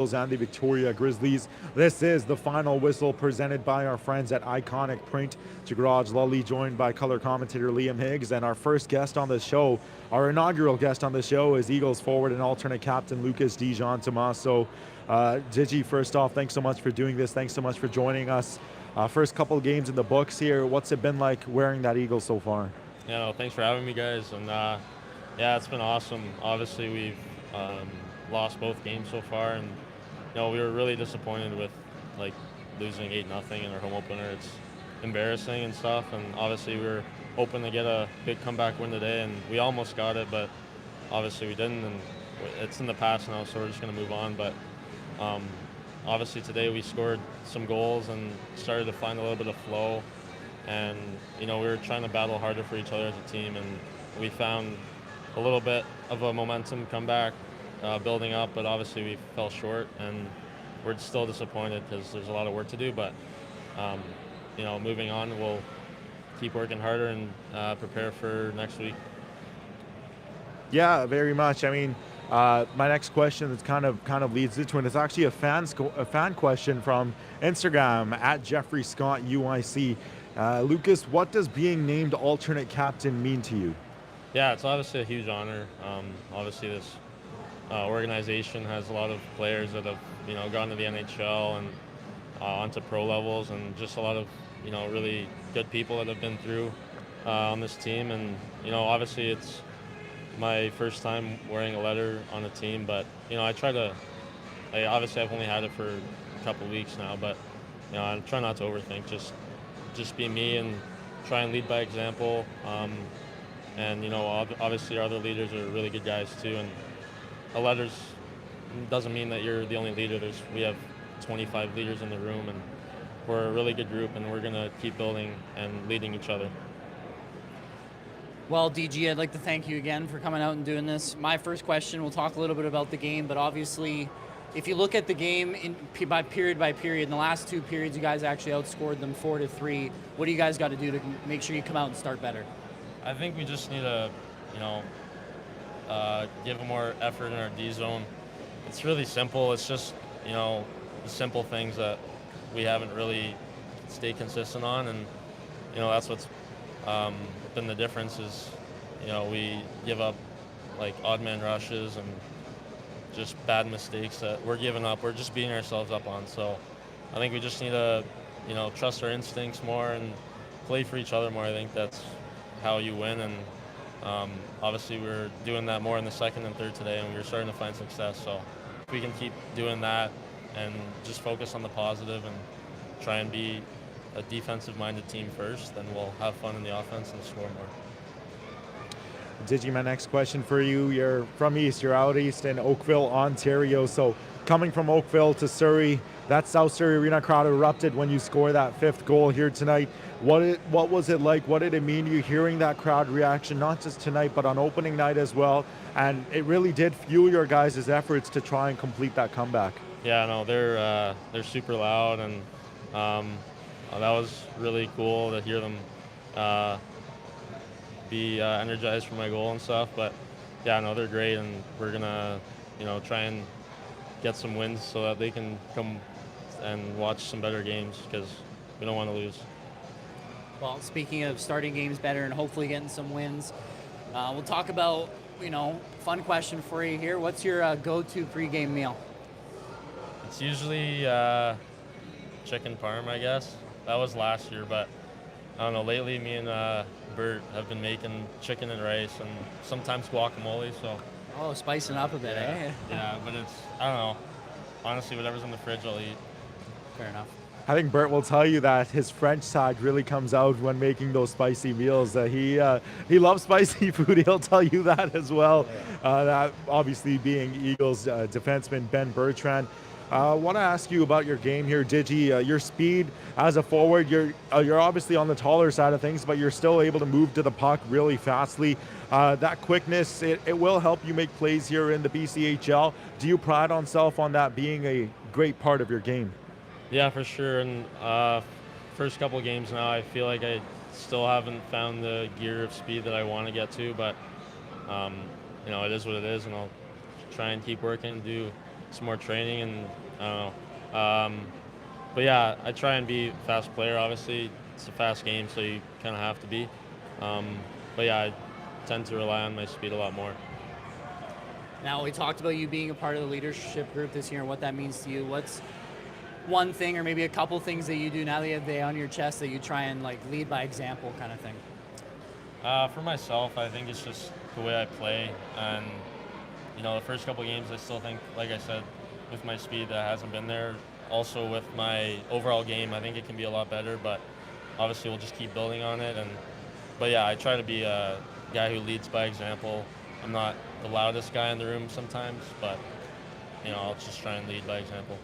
And the Victoria Grizzlies. This is the final whistle presented by our friends at Ikonik Print. Jagraj Lully joined by color commentator Liam Higgs, and our first guest on the show, our inaugural guest on the show, is Eagles forward and alternate captain Lucas Di Giantommaso. Digi, first off, thanks so much for doing this. Thanks so much for joining us. First couple of games in the books here. What's it been like wearing that Eagle so far? Yeah, no, thanks for having me, guys. And yeah, it's been awesome. Obviously, we've lost both games so far, and we were really disappointed with like losing 8-0 in our home opener. It's embarrassing and stuff, and obviously we were hoping to get a big comeback win today, and we almost got it, but obviously we didn't, and it's in the past now, so we're just going to move on. But obviously today we scored some goals and started to find a little bit of flow, and we were trying to battle harder for each other as a team, and we found a little bit of a momentum comeback building up, but obviously we fell short, and we're still disappointed because there's a lot of work to do. But moving on, we'll keep working harder and prepare for next week. Yeah, very much. I mean, my next question is kind of leads into it. It's actually a fan question from Instagram at Jeffrey Scott UIC. Lucas, what does being named alternate captain mean to you? Yeah, it's obviously a huge honor. Obviously, this organization has a lot of players that have gone to the NHL and onto pro levels, and just a lot of really good people that have been through on this team. And obviously it's my first time wearing a letter on a team, but obviously I've only had it for a couple weeks now, but I try not to overthink. Just be me and try and lead by example. And obviously our other leaders are really good guys too, and a letters doesn't mean that you're the only leader. We have 25 leaders in the room, and we're a really good group, and we're going to keep building and leading each other. Well, DG, I'd like to thank you again for coming out and doing this. My first question, we'll talk a little bit about the game, but obviously if you look at the game by period, in the last two periods you guys actually outscored them 4-3. What do you guys got to do to make sure you come out and start better? I think we just need to, give more effort in our D zone. It's really simple. It's just, the simple things that we haven't really stayed consistent on, and that's what's been the difference is, we give up like odd man rushes and just bad mistakes that we're giving up. We're just beating ourselves up on. So I think we just need to, trust our instincts more and play for each other more. I think that's how you win, and obviously we're doing that more in the second and third today, and we're starting to find success. So if we can keep doing that and just focus on the positive and try and be a defensive-minded team first, then we'll have fun in the offense and score more. Digi, my next question for you. You're from East, you're out East in Oakville, Ontario. So coming from Oakville to Surrey, that South Surrey Arena crowd erupted when you scored that fifth goal here tonight. What was it like? What did it mean to you hearing that crowd reaction, not just tonight, but on opening night as well? And it really did fuel your guys' efforts to try and complete that comeback. Yeah, no, they're super loud, and that was really cool to hear them be energized for my goal and stuff. But yeah, no, they're great, and we're gonna try and get some wins so that they can come and watch some better games, because we don't want to lose. Well, speaking of starting games better and hopefully getting some wins, we'll talk about, fun question for you here. What's your go-to pregame meal? It's usually chicken parm, I guess. That was last year, but I don't know. Lately, me and Bert have been making chicken and rice and sometimes guacamole. So. Oh, spicing up a bit, eh? Yeah, but I don't know. Honestly, whatever's in the fridge, I'll eat. Fair enough. I think Bert will tell you that his French side really comes out when making those spicy meals. He loves spicy food. He'll tell you that as well. That obviously being Eagles defenseman Ben Bertrand. I want to ask you about your game here, Digi. Your speed as a forward, you're obviously on the taller side of things, but you're still able to move to the puck really fastly. That quickness, it will help you make plays here in the BCHL. Do you pride on self on that being a great part of your game? Yeah, for sure. And first couple games now, I feel like I still haven't found the gear of speed that I want to get to, but it is what it is, and I'll try and keep working, do some more training, and I don't know. But yeah, I try and be a fast player. Obviously, it's a fast game, so you kind of have to be. But yeah, I tend to rely on my speed a lot more. Now, we talked about you being a part of the leadership group this year and what that means to you. What's one thing or maybe a couple things that you do now that you have the on your chest that you try and like lead by example kind of thing? For myself, I think it's just the way I play. And, the first couple games, I still think, like I said, with my speed that hasn't been there. Also with my overall game, I think it can be a lot better, but obviously we'll just keep building on it. But yeah, I try to be a guy who leads by example. I'm not the loudest guy in the room sometimes, but I'll just try and lead by example.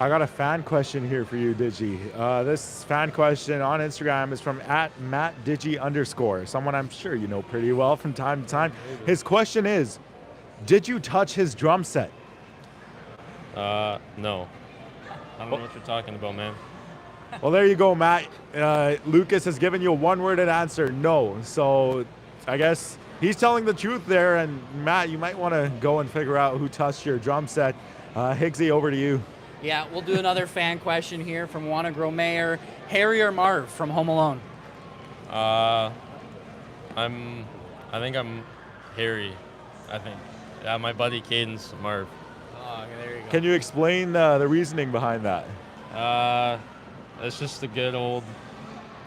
I got a fan question here for you, Digi. This fan question on Instagram is from @MattDigi_, someone I'm sure you know pretty well from time to time. His question is, did you touch his drum set? No. I don't know what you're talking about, man. Well, there you go, Matt. Lucas has given you a one-worded answer, no. So I guess he's telling the truth there, and Matt, you might want to go and figure out who touched your drum set. Higgsy, over to you. Yeah, we'll do another fan question here from Wanna Grow Mayor. Harry or Marv from Home Alone? I think I'm Harry. I think. Yeah, my buddy Caden's Marv. Oh, there you go. Can you explain the reasoning behind that? It's just a good old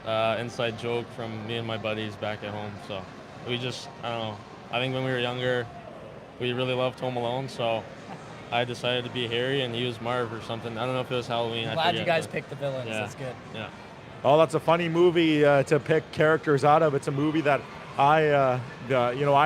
inside joke from me and my buddies back at home. So I don't know. I think when we were younger, we really loved Home Alone, so I decided to be Harry and he was Marv or something. I don't know if it was Halloween. I'm glad you guys picked the villains. Yeah. That's good. Yeah. Oh, that's a funny movie to pick characters out of. It's a movie that I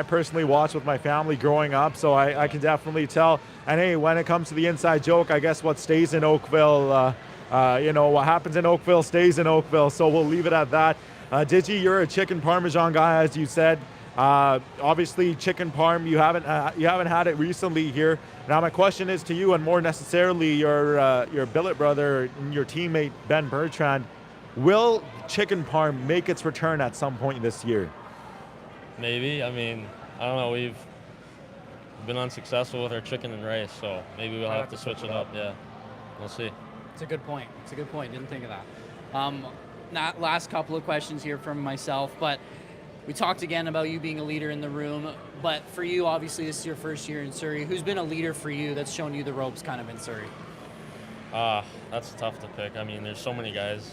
personally watched with my family growing up, so I can definitely tell. And hey, when it comes to the inside joke, I guess what stays in Oakville, what happens in Oakville stays in Oakville. So we'll leave it at that. Digi, you're a chicken parmesan guy, as you said. Obviously, chicken parm, you haven't had it recently here. Now, my question is to you, and more necessarily your billet brother and your teammate Ben Bertrand. Will chicken parm make its return at some point this year? Maybe. I mean, I don't know. We've been unsuccessful with our chicken and rice, so maybe we'll have to switch it up. Yeah, we'll see. It's a good point. Didn't think of that. Not last couple of questions here from myself, but we talked again about you being a leader in the room. But for you, obviously, this is your first year in Surrey. Who's been a leader for you that's shown you the ropes kind of in Surrey? That's tough to pick. I mean, there's so many guys.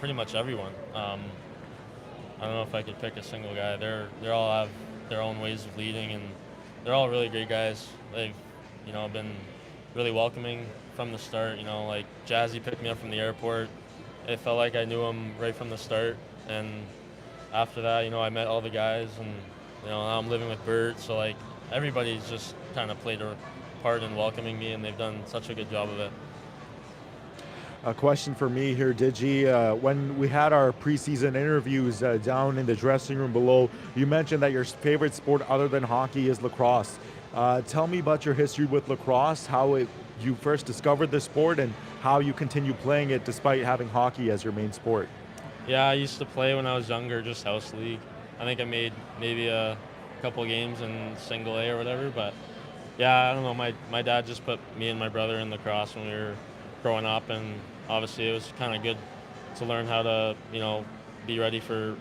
Pretty much everyone. I don't know if I could pick a single guy. They all have their own ways of leading, and they're all really great guys. They've, been really welcoming from the start. Like Jazzy picked me up from the airport. It felt like I knew him right from the start, and after that, I met all the guys, and now I'm living with Bert. So like everybody's just kind of played a part in welcoming me, and they've done such a good job of it. A question for me here, Digi. When we had our preseason interviews down in the dressing room below, you mentioned that your favorite sport other than hockey is lacrosse. Tell me about your history with lacrosse, you first discovered the sport, and how you continue playing it despite having hockey as your main sport. Yeah, I used to play when I was younger, just house league. I think I made maybe a couple games in single A or whatever, but yeah, I don't know. My dad just put me and my brother in lacrosse when we were growing up, and obviously it was kind of good to learn how to, be ready for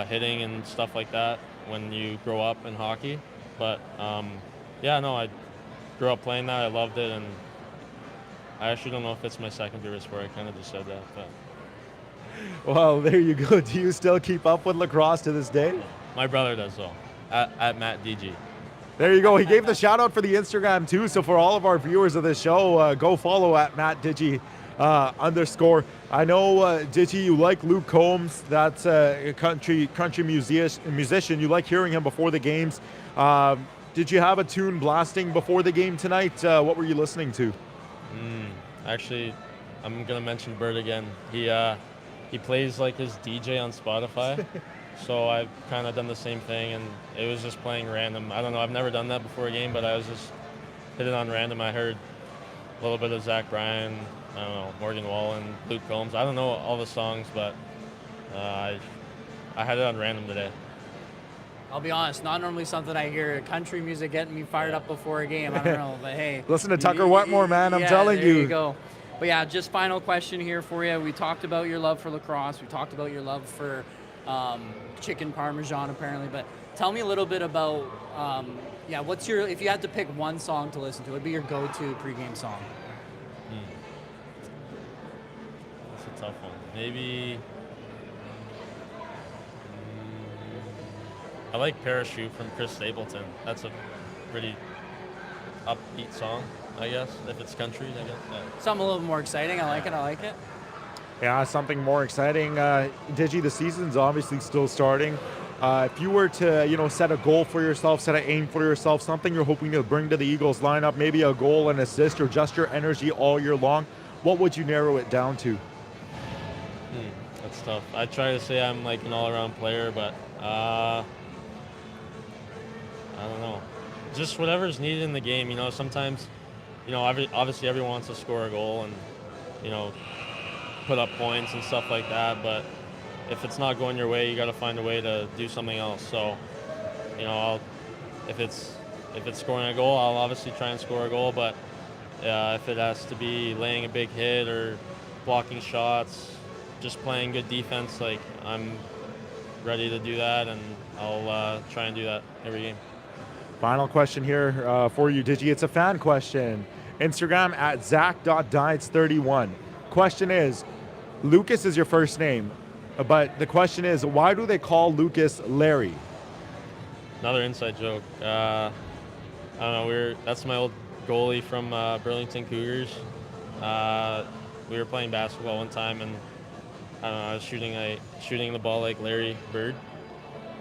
hitting and stuff like that when you grow up in hockey. But I grew up playing that. I loved it, and I actually don't know if it's my second favorite sport. I kind of just said that. But well, there you go. Do you still keep up with lacrosse to this day? my brother does so. At Matt DG. There you go. He gave the shout out for the Instagram too. So for all of our viewers of this show, go follow at @MattDigi_. I know, Digi, you like Luke Combs. That's a country musician. You like hearing him before the games. Did you have a tune blasting before the game tonight? What were you listening to? Actually, I'm gonna mention Bert again. He plays like his DJ on Spotify. So I've kind of done the same thing, and it was just playing random. I don't know, I've never done that before a game, but I was just hit it on random. I heard a little bit of Zach Bryan, I don't know, Morgan Wallen, Luke Combs. I don't know all the songs, but I had it on random today. I'll be honest, not normally something I hear. Country music getting me fired up before a game. I don't know, but hey. Listen to Tucker Wetmore, man. I'm yeah, telling there you. you go. But yeah, just final question here for you. We talked about your love for lacrosse. We talked about your love for chicken parmesan, apparently. But tell me a little bit about, what's your, if you had to pick one song to listen to, what would be your go-to pregame song? That's a tough one. Maybe I like Parachute from Chris Stapleton. That's a pretty upbeat song, I guess, if it's country, I guess. Yeah. Something a little more exciting. I like it. Yeah, something more exciting. Digi, the season's obviously still starting. If you were to, set a goal for yourself, set an aim for yourself, something you're hoping to bring to the Eagles lineup, maybe a goal, an assist, or just your energy all year long, what would you narrow it down to? That's tough. I try to say I'm like an all-around player, but I don't know. Just whatever's needed in the game. Sometimes, obviously everyone wants to score a goal and, put up points and stuff like that. But if it's not going your way, you got to find a way to do something else. So, if it's scoring a goal, I'll obviously try and score a goal. But if it has to be laying a big hit or blocking shots, just playing good defense, like I'm ready to do that, and I'll try and do that every game. Final question here for you, Digi. It's a fan question. Instagram at Zach.Diets31. Question is, Lucas is your first name, but the question is, why do they call Lucas Larry? Another inside joke. I don't know. That's my old goalie from Burlington Cougars. We were playing basketball one time, and I don't know. I was shooting the ball like Larry Bird,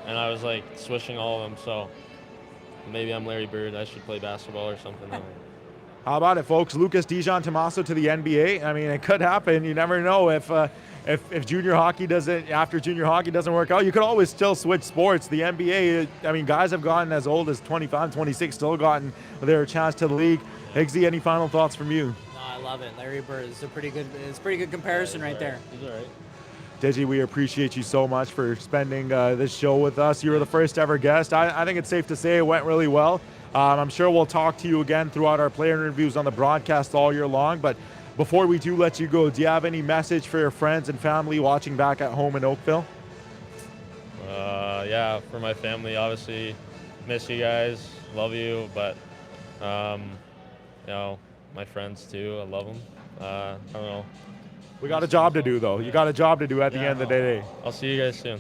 and I was like swishing all of them. So maybe I'm Larry Bird. I should play basketball or something. How about it, folks? Lucas Di Giantommaso to the NBA. I mean, it could happen. You never know if junior hockey doesn't work out. You could always still switch sports. The NBA, I mean, guys have gotten as old as 25, 26, still gotten their chance to the league. Higgsy, any final thoughts from you? No, I love it. Larry Bird is a pretty good comparison right there. He's all right. Digi, we appreciate you so much for spending this show with us. You were the first ever guest. I think it's safe to say it went really well. I'm sure we'll talk to you again throughout our player interviews on the broadcast all year long. But before we do let you go, do you have any message for your friends and family watching back at home in Oakville? Yeah, for my family, obviously, miss you guys, love you, but my friends too, I love them. I don't know. We got a job to do, though. You got a job to do at the end of the day. I'll see you guys soon.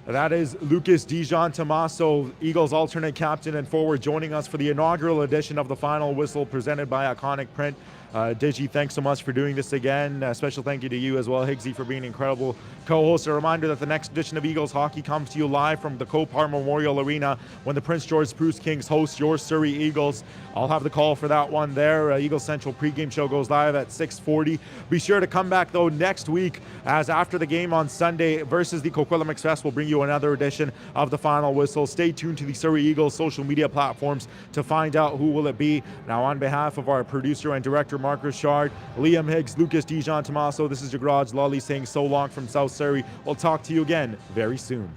That is Lucas Di Giantommaso, Eagles alternate captain and forward, joining us for the inaugural edition of the Final Whistle presented by Ikonik Print. Digi, thanks so much for doing this again. Special thank you to you as well, Higgsy, for being an incredible co-host. A reminder that the next edition of Eagles Hockey comes to you live from the Copar Memorial Arena when the Prince George Spruce Kings host your Surrey Eagles. I'll have the call for that one there. Eagles Central pregame show goes live at 6:40. Be sure to come back, though, next week, as after the game on Sunday versus the Coquitlam Express, we'll bring you another edition of the Final Whistle. Stay tuned to the Surrey Eagles social media platforms to find out who will it be. Now, on behalf of our producer and director, Mark Richard, Liam Higgs, Lucas Di Giantommaso, this is your garage Lolly saying so long from South Surrey. We'll talk to you again very soon.